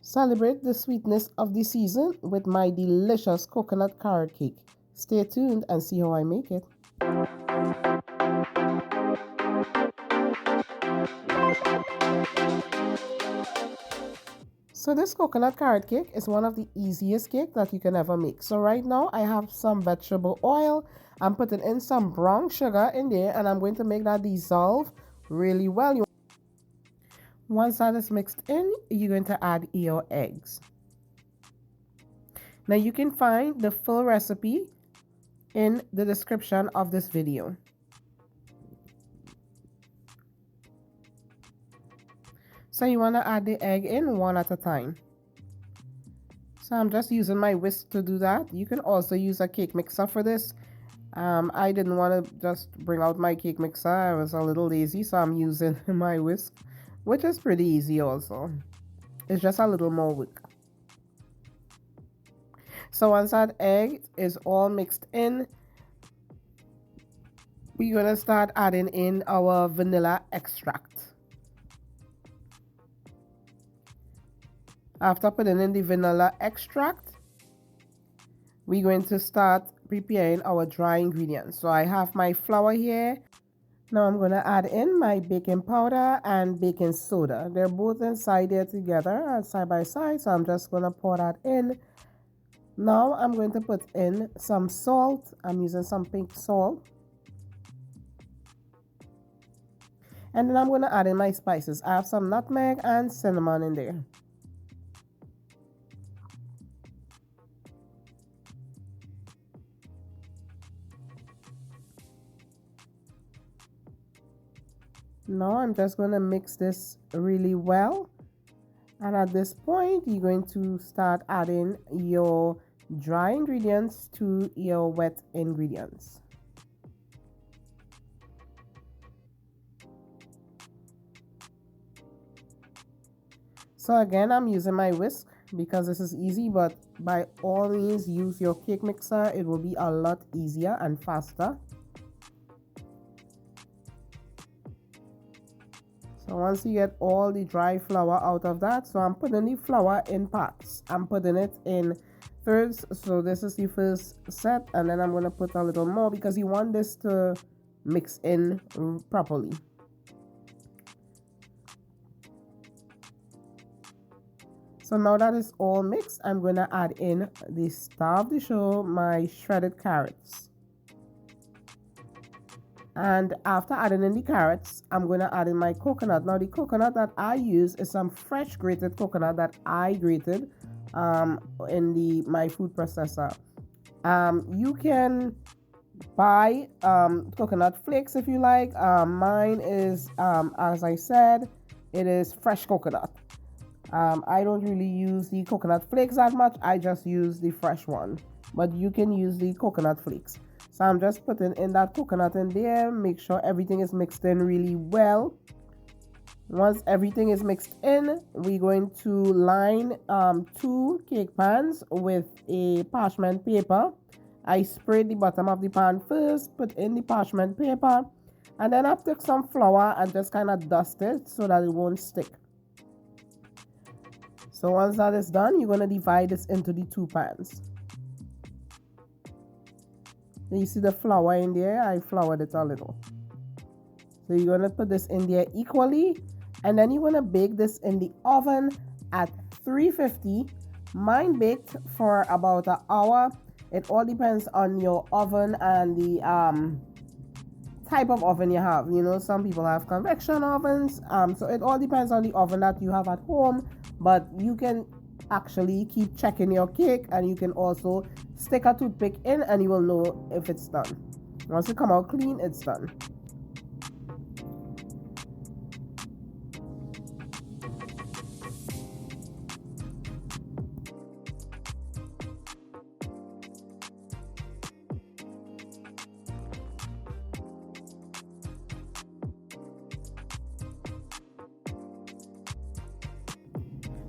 Celebrate the sweetness of the season with my delicious coconut carrot cake. Stay tuned and see how I make it. So this coconut carrot cake is one of the easiest cake that you can ever make. So right now I have some vegetable oil. I'm putting in some brown sugar in there and I'm going to make that dissolve really well. Once that is mixed in, you're going to add your eggs. Now you can find the full recipe in the description of this video. So you want to add the egg in one at a time. So I'm just using my whisk to do that. You can also use a cake mixer for this. I didn't want to just bring out my cake mixer. I was a little lazy, so I'm using my whisk, which is pretty easy also. It's just a little more work. So once that egg is all mixed in, we're going to start adding in our vanilla extract. After putting in the vanilla extract, we're going to start preparing our dry ingredients. So I have my flour here. Now I'm going to add in my baking powder and baking soda. They're both inside there together, side by side. So I'm just going to pour that in. Now I'm going to put in some salt. I'm using some pink salt. And then I'm going to add in my spices. I have some nutmeg and cinnamon in there. Now I'm just going to mix this really well. And at this point, you're going to start adding your dry ingredients to your wet ingredients. So again, I'm using my whisk because this is easy, but by all means use your cake mixer. It will be a lot easier and faster. So once you get all the dry flour out of that, so I'm putting the flour in parts. I'm putting it in thirds. So this is the first set, and then I'm going to put a little more because you want this to mix in properly. So now that is all mixed, I'm going to add in the star of the show, my shredded carrots. And after adding in the carrots, I'm going to add in my coconut. Now the coconut that I use is some fresh grated coconut that I grated in my food processor. You can buy coconut flakes if you like. Mine is, as I said, it is fresh coconut. I don't really use the coconut flakes that much. I just use the fresh one, but you can use the coconut flakes. So I'm just putting in that coconut in there. Make sure everything is mixed in really well. Once everything is mixed in, we're going to line 2 cake pans with a parchment paper. I sprayed the bottom of the pan first, put in the parchment paper, and then I took some flour and just kind of dust it so that it won't stick. So once that is done, you're going to divide this into the 2 pans. You see the flour in there? I floured it a little. So you're going to put this in there equally. And then you're going to bake this in the oven at 350. Mine baked for about an hour. It all depends on your oven and the type of oven you have. You know, some people have convection ovens. So it all depends on the oven that you have at home. But you can actually keep checking your cake, and you can also stick a toothpick in and you will know if it's done. Once it come out clean, it's done.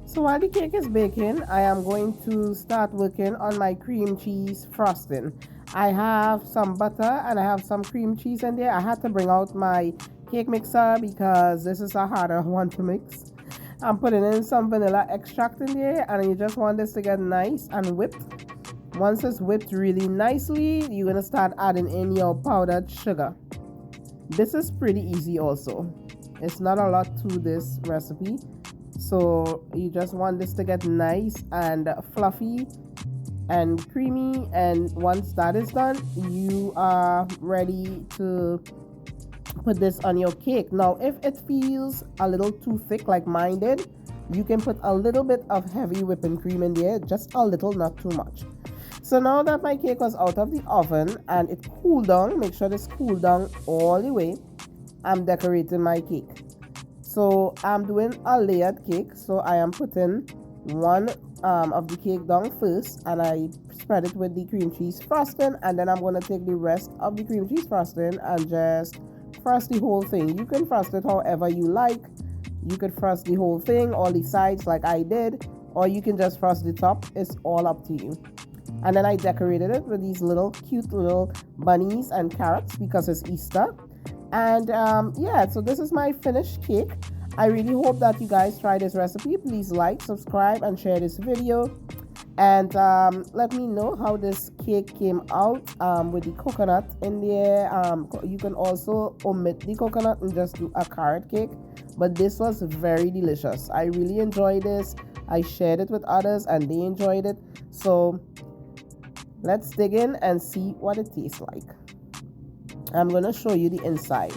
So while the cake is baking, I am going to start working on my cream cheese frosting. I have some butter and I have some cream cheese in there. I had to bring out my cake mixer because this is a harder one to mix. I'm putting in some vanilla extract in there, and you just want this to get nice and whipped. Once it's whipped really nicely, you're gonna start adding in your powdered sugar. This is pretty easy also. It's not a lot to this recipe. So you just want this to get nice and fluffy and creamy, and once that is done, you are ready to put this on your cake. Now if it feels a little too thick like mine did, you can put a little bit of heavy whipping cream in there, just a little, not too much. So now that my cake was out of the oven and it cooled down, make sure this cooled down all the way, I'm decorating my cake. So I'm doing a layered cake. So I am putting one of the cake down first, and I spread it with the cream cheese frosting, and then I'm going to take the rest of the cream cheese frosting and just frost the whole thing. You can frost it however you like. You could frost the whole thing, all the sides like I did, or you can just frost the top. It's all up to you. And then I decorated it with these little cute little bunnies and carrots because it's Easter. And yeah, so this is my finished cake. I really hope that you guys try this recipe. Please like, subscribe, and share this video. And let me know how this cake came out with the coconut in there. You can also omit the coconut and just do a carrot cake. But this was very delicious. I really enjoyed this. I shared it with others and they enjoyed it. So let's dig in and see what it tastes like. I'm going to show you the inside.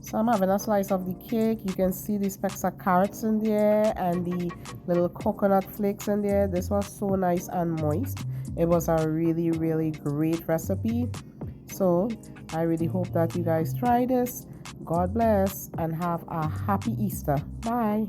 So I'm having a slice of the cake. You can see the specks of carrots in there and the little coconut flakes in there. This was so nice and moist. It was a really, really great recipe. So I really hope that you guys try this. God bless and have a happy Easter. Bye.